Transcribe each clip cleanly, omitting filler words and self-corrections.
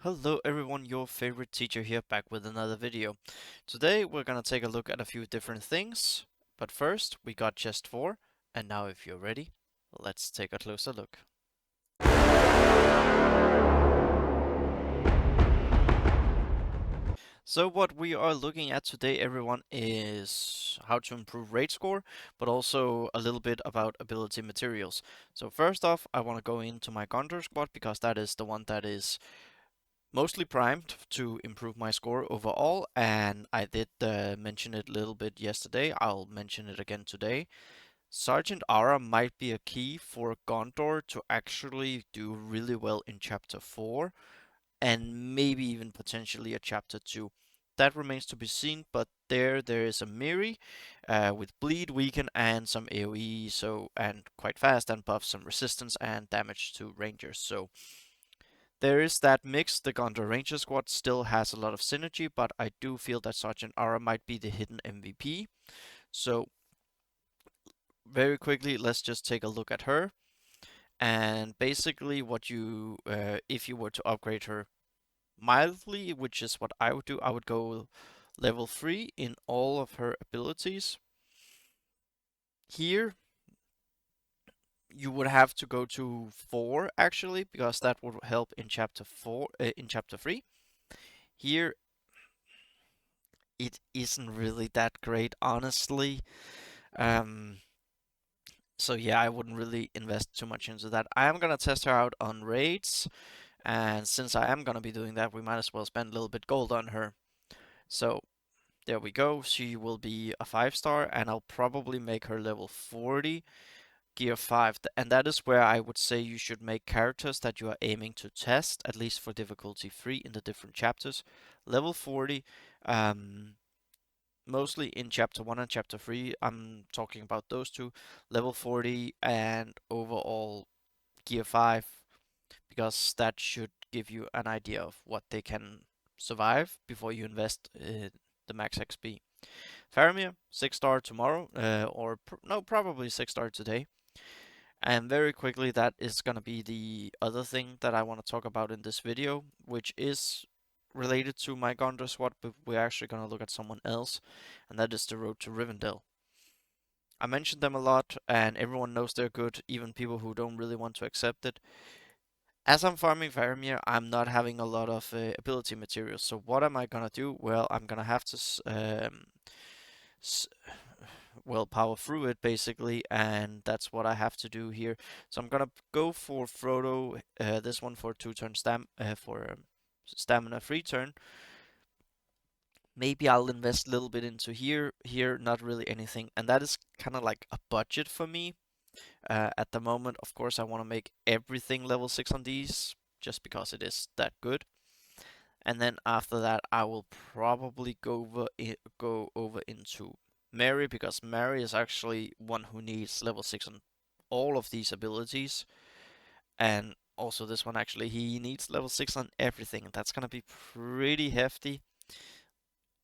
Hello everyone, your favorite teacher here back with another video. Today we're gonna take a look at a few different things, but first we got chest 4, and now if you're ready, let's take a closer look. So what we are looking at today everyone is how to improve raid score, but also a little bit about ability materials. So first off, I want to go into my Gondor squad because that is the one that is mostly primed to improve my score overall, and I did mention it a little bit yesterday. I'll mention it again today. Sergeant Ara might be a key for Gondor to actually do really well in Chapter 4, and maybe even potentially a Chapter 2. That remains to be seen, but there is a Miri with bleed, weaken, and some AoE, so and quite fast, and buff some resistance and damage to rangers. So there is that mix. The Gondor Ranger squad still has a lot of synergy, but I do feel that Sergeant Ara might be the hidden MVP. So very quickly, let's just take a look at her. And basically, what you, if you were to upgrade her mildly, which is what I would do, I would go level 3 in all of her abilities. Here, you would have to go to 4 actually, because that would help in chapter 4, in chapter 3. Here, it isn't really that great, honestly. Um, so yeah, I wouldn't really invest too much into that. I am gonna test her out on raids, and since I am gonna be doing that, we might as well spend a little bit gold on her. So there we go. She will be a 5-star, and I'll probably make her level 40, gear 5, and that is where I would say you should make characters that you are aiming to test, at least for difficulty 3 in the different chapters. Level 40. Mostly in chapter 1 and chapter 3. I'm talking about those two, level 40 and overall gear 5, because that should give you an idea of what they can survive before you invest the max XP. Faramir, 6-star tomorrow, no, probably 6-star today. And very quickly, that is going to be the other thing that I want to talk about in this video, which is related to my Gondor squad, but we're actually going to look at someone else, and that is the road to Rivendale. I mentioned them a lot, and everyone knows they're good, even people who don't really want to accept it. As I'm farming Faramir, I'm not having a lot of ability materials, so what am I gonna do? Well, I'm gonna have to well, power through it basically, and that's what I have to do here. So I'm gonna go for Frodo, this one for 2-turn stamina 3-turn. Maybe I'll invest a little bit into here, not really anything, and that is kind of like a budget for me. At the moment, of course, I want to make everything level 6 on these, just because it is that good. And then after that, I will probably go over into Mary, because Mary is actually one who needs level 6 on all of these abilities. And also this one, actually, he needs level 6 on everything. That's gonna be pretty hefty.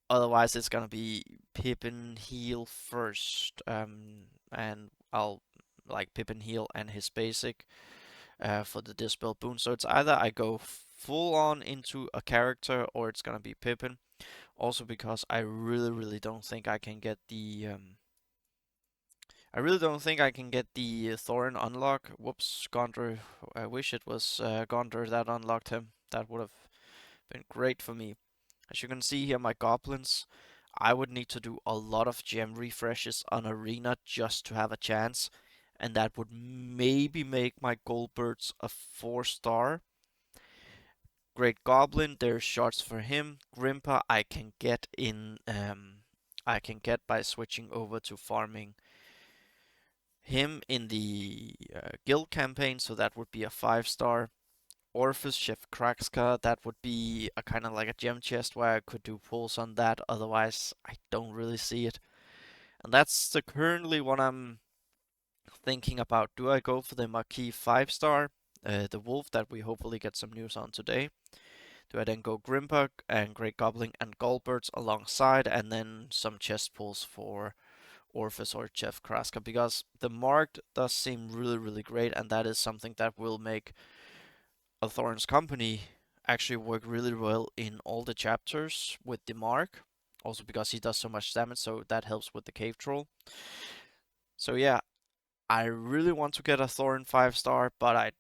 Otherwise, it's gonna be Pippin heal first, and I'll like Pippin heal and his basic for the Dispel boon. So it's either I go full on into a character, or it's gonna be Pippin. Also because I really don't think I can get the Thorin unlock. Whoops, Gondor. I wish it was Gondor that unlocked him. That would have been great for me. As you can see here, my goblins, I would need to do a lot of gem refreshes on Arena just to have a chance, and that would maybe make my Goldbirds a 4-star. Great Goblin, there's shards for him. Grimpa I can get by switching over to farming him in the guild campaign, so that would be a 5-star. Orphis, Chef Krakska, that would be a kind of like a gem chest where I could do pulls on that. Otherwise, I don't really see it. And that's currently what I'm thinking about. Do I go for the Marquis 5-star, the Wolf that we hopefully get some news on today? Do I then go Grimpa and Great Goblin and Goldbirds alongside, and then some chest pulls for Orphis or Chef Kraska? Because the Marked does seem really great, and that is something that will make a Thorin's Company actually work really well in all the chapters with the Mark. Also because he does so much damage, so that helps with the cave troll. So yeah, I really want to get a Thorin 5-star, but I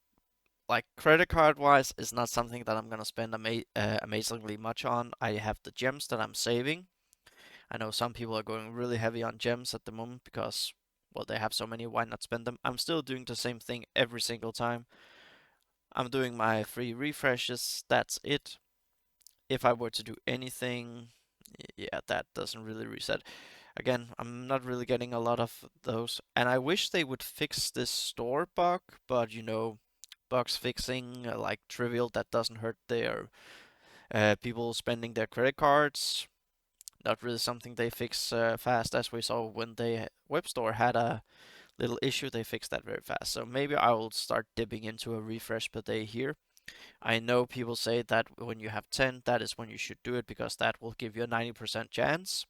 like credit card wise is not something that I'm gonna spend amazingly much on. I have the gems that I'm saving. I know some people are going really heavy on gems at the moment because, well, they have so many, why not spend them? I'm still doing the same thing every single time. I'm doing my free refreshes, that's it. If I were to do anything, yeah, that doesn't really reset. Again, I'm not really getting a lot of those, and I wish they would fix this store bug, but bugs fixing like trivial that doesn't hurt their people spending their credit cards. Not really something they fix fast, as we saw when the web store had a little issue. They fixed that very fast. So maybe I will start dipping into a refresh per day here. I know people say that when you have 10, that is when you should do it because that will give you a 90% chance.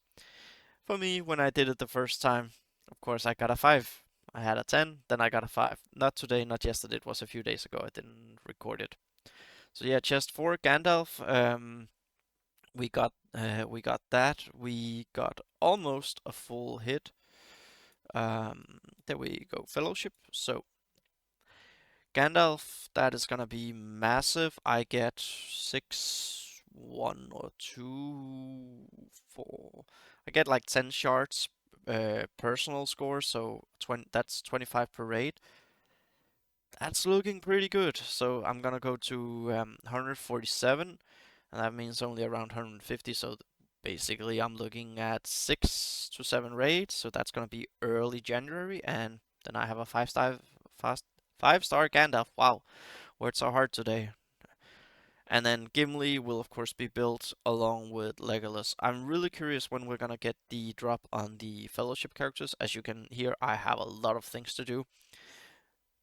For me, when I did it the first time, of course, I got a 5. I had a 10, then I got a 5. Not today, not yesterday, it was a few days ago. I didn't record it. So yeah, chest 4, Gandalf. We got that. We got almost a full hit. There we go, Fellowship. So Gandalf, that is gonna be massive. I get 6, 1 or 2, 4. I get like 10 shards personal score, so 20, that's 25 per raid. That's looking pretty good. So I'm gonna go to 147, and that means only around 150. So basically, I'm looking at 6 to 7 raids. So that's gonna be early January, and then I have a fast 5-star Gandalf. Wow, words are hard today. And then Gimli will of course be built along with Legolas. I'm really curious when we're gonna get the drop on the Fellowship characters. As you can hear, I have a lot of things to do,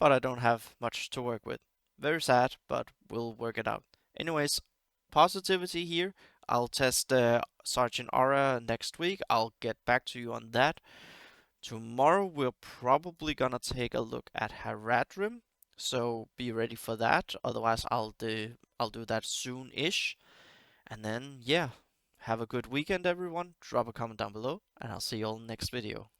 but I don't have much to work with. Very sad, but we'll work it out. Anyways, positivity here. I'll test Sergeant Aura next week. I'll get back to you on that. Tomorrow we're probably gonna take a look at Haradrim, so be ready for that. Otherwise, I'll do that soon-ish. And then yeah, have a good weekend, everyone. Drop a comment down below, and I'll see you all next video.